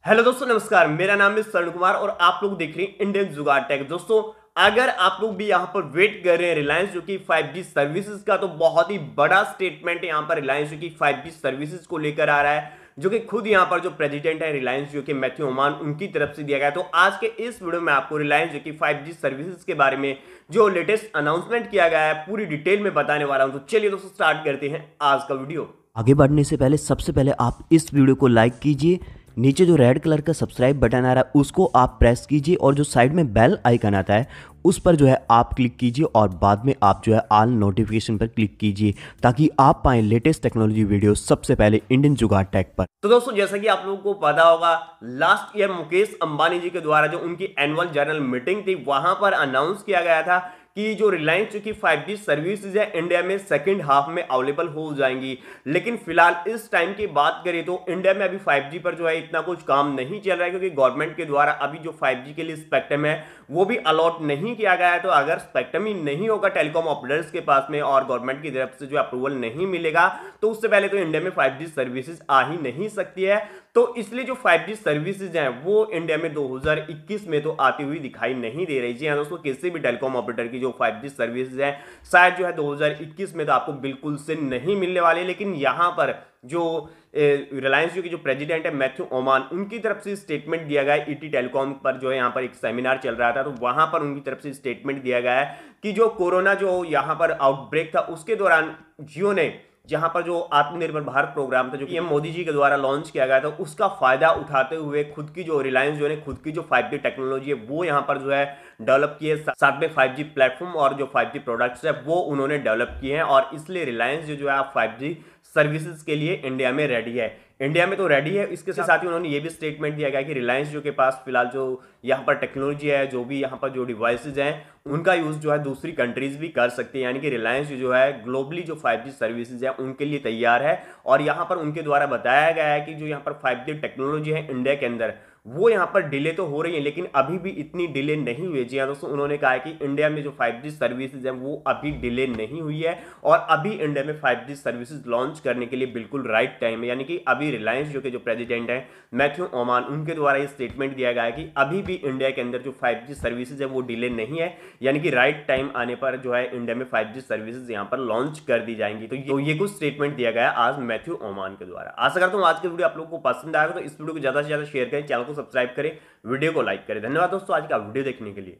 Hello दोस्तों, नमस्कार। मेरा नाम है शरण कुमार और आप लोग देख रहे हैं इंडियन जुगाड़ टेक। दोस्तों, अगर आप लोग भी यहां पर वेट कर रहे हैं रिलायंस जो कि 5G सर्विसेज का, तो बहुत ही बड़ा स्टेटमेंट यहां पर रिलायंस जो कि 5G सर्विसेज को लेकर आ रहा है, जो कि खुद यहां पर जो प्रेसिडेंट है रिलायंस जो कि मैथ्यू ओमान, उनकी तरफ से दिया गया है। तो आज के इस वीडियो में आपको रिलायंस जो कि 5G सर्विसेज के बारे में जो लेटेस्ट अनाउंसमेंट किया गया है पूरी डिटेल में बताने वाला हूं। तो चलिए दोस्तों, स्टार्ट करते हैं आज का वीडियो। आगे बढ़ने से पहले सबसे पहले आप इस वीडियो को लाइक कीजिए। नीचे जो रेड कलर का सब्सक्राइब बटन आ रहा है उसको आप प्रेस कीजिए और जो साइड में बेल आइकन आता है उस पर जो है आप क्लिक कीजिए और बाद में आप जो है ऑल नोटिफिकेशन पर क्लिक कीजिए ताकि आप पाएं लेटेस्ट टेक्नोलॉजी वीडियो सबसे पहले इंडियन जुगाड़ टेक पर। तो दोस्तों, जैसा कि आप लोगों को पता होगा, लास्ट ईयर मुकेश अंबानी जी के द्वारा जो उनकी एनुअल जनरल मीटिंग थी वहां पर अनाउंस किया गया था कि जो रिलायंस की 5G सर्विसेज है इंडिया में सेकंड हाफ में अवेलेबल हो जाएंगी। लेकिन फिलहाल इस टाइम की बात करें तो इंडिया में अभी 5G पर जो है इतना कुछ काम नहीं चल रहा है, क्योंकि गवर्नमेंट के द्वारा अभी जो 5G के लिए स्पेक्ट्रम है वो भी अलॉट नहीं किया गया है। तो अगर स्पेक्ट्रम ही नहीं होगा टेलीकॉम ऑपरेटर्स के पास में और गवर्नमेंट की तरफ से जो अप्रूवल नहीं मिलेगा, तो उससे पहले तो इंडिया में 5G सर्विसेज आ ही नहीं सकती है। तो इसलिए जो 5G सर्विसेज हैं वो इंडिया में 2021 में तो आती हुई दिखाई नहीं दे रही। जी हाँ दोस्तों, किसी भी टेलीकॉम ऑपरेटर की जो 5G सर्विसेज है शायद जो है 2021 में तो आपको बिल्कुल से नहीं मिलने वाली। लेकिन यहाँ पर जो रिलायंस जो की जो प्रेसिडेंट है मैथ्यू ओमान, उनकी तरफ से स्टेटमेंट दिया गया है। ईटी टेलीकॉम पर जो है यहाँ पर एक सेमिनार चल रहा था, तो वहां पर उनकी तरफ से स्टेटमेंट दिया गया है कि जो कोरोना जो यहाँ पर आउटब्रेक था उसके दौरान जियो ने जहां पर जो आत्मनिर्भर भारत प्रोग्राम था जो पीएम मोदी जी के द्वारा लॉन्च किया गया था, उसका फायदा उठाते हुए खुद की जो रिलायंस जो है खुद की जो 5G टेक्नोलॉजी है वो यहां पर जो है डेवलप की है। साथ में 5G प्लेटफॉर्म और जो 5G प्रोडक्ट्स है वो उन्होंने डेवलप किए हैं और इसलिए रिलायंस जो है 5G सर्विसेज के लिए इंडिया में रेडी है। इंडिया में तो रेडी है, इसके साथ ही उन्होंने ये भी स्टेटमेंट दिया गया कि रिलायंस जो के पास फिलहाल जो यहाँ पर टेक्नोलॉजी है, जो भी यहाँ पर जो डिवाइसेज हैं, उनका यूज जो है दूसरी कंट्रीज भी कर सकती है। यानी कि रिलायंस जो है ग्लोबली जो 5G सर्विसेज है उनके लिए तैयार है। और यहाँ पर उनके द्वारा बताया गया है कि जो यहाँ पर 5G टेक्नोलॉजी है इंडिया के अंदर वो यहाँ पर डिले तो हो रही है, लेकिन अभी भी इतनी डिले नहीं हुई। जी हाँ दोस्तों, उन्होंने कहा है कि इंडिया में जो 5G सर्विसेज है वो अभी डिले नहीं हुई है और अभी इंडिया में 5G सर्विसेज लॉन्च करने के लिए बिल्कुल राइट टाइम है। यानी कि अभी रिलायंस जो के जो प्रेसिडेंट है मैथ्यू ओमान, उनके द्वारा ये स्टेटमेंट दिया गया है कि अभी भी इंडिया के अंदर जो 5G सर्विसेज है वो डिले नहीं है। यानी कि राइट टाइम आने पर जो है इंडिया में 5G सर्विसेज यहाँ पर लॉन्च कर दी जाएंगी। तो ये कुछ स्टेटमेंट दिया गया आज मैथ्यू ओमान के द्वारा। आशा करता हूँ आज की वीडियो आप लोगों को पसंद आएगा, तो इस वीडियो को ज्यादा से ज्यादा शेयर करें, चैनल को सब्सक्राइब करें, वीडियो को लाइक करें। धन्यवाद दोस्तों आज का वीडियो देखने के लिए।